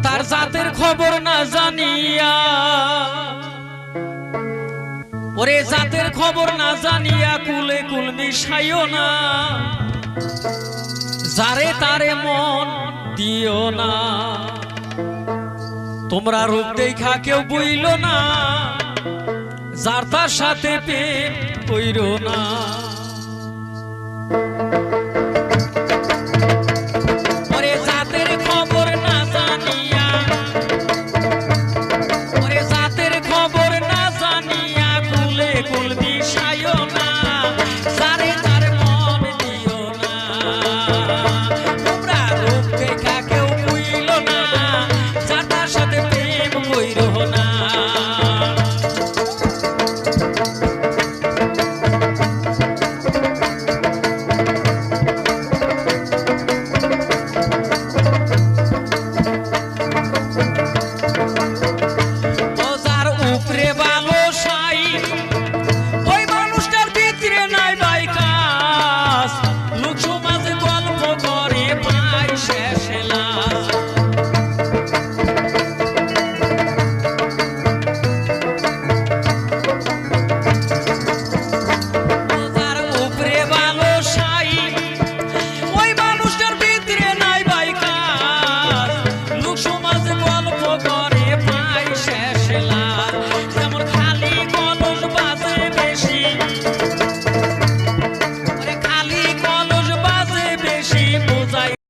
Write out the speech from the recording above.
তার জাতের খবর না জানিয়া, ওরে জাতের খবর না জানিয়া কুলে কুল মিশাইও না, যারে তারে মন দিও না। তোমরা রূপ দেখা কেউ বইল না, যার তার সাথে প্রেম কইরো না।